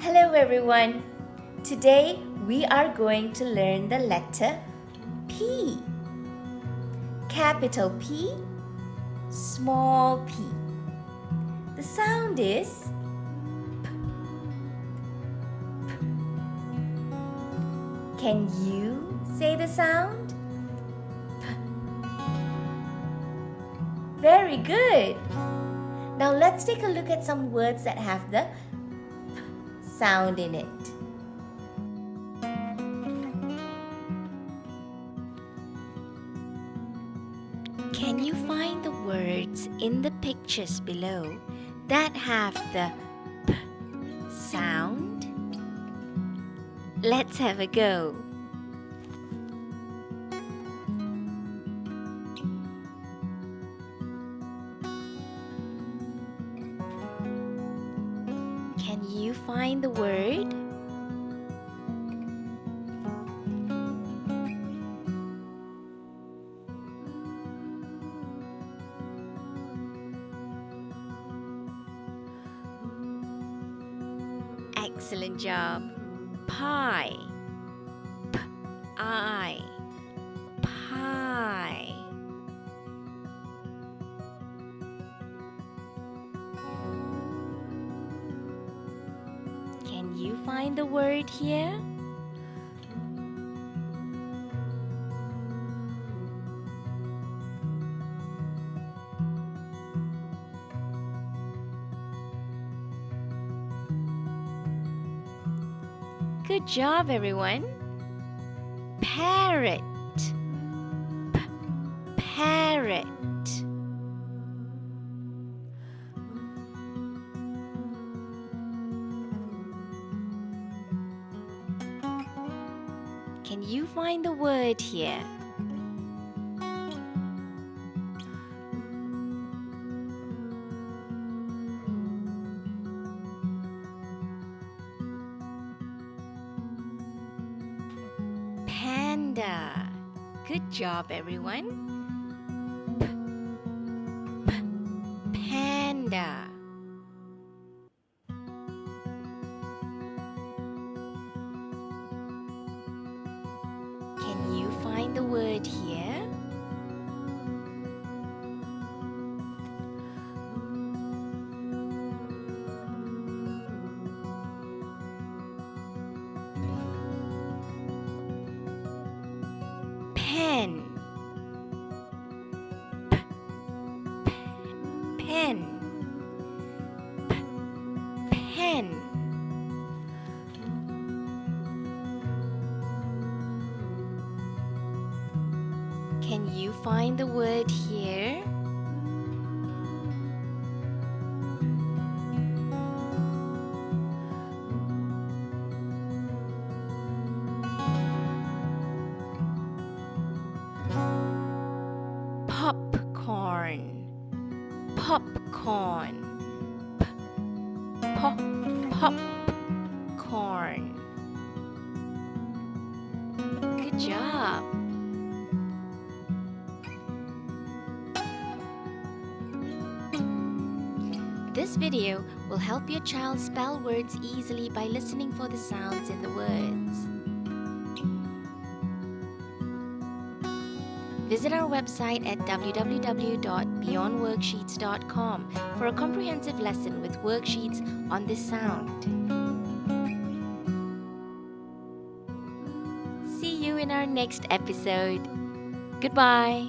Hello everyone. Today we are going to learn the letter P. Capital P, small p. The sound is P. Can you say the sound? P. Very good. Now let's take a look at some words that have the P sound in it. Can you find the words in the pictures below that have the P sound? Let's have a go. Can you find the word? Excellent job. Pie. P-I. Pie. Can you find the word here? Good job, everyone. Parrot. Parrot. Can you find the word here? Panda. Good job, everyone. Panda. Can you find the word here? Pen. Pen. Pen. Can you find the word here? Popcorn. Popcorn. Popcorn. Good job. This video will help your child spell words easily by listening for the sounds in the words. Visit our website at www.beyondworksheets.com for a comprehensive lesson with worksheets on this sound. See you in our next episode. Goodbye.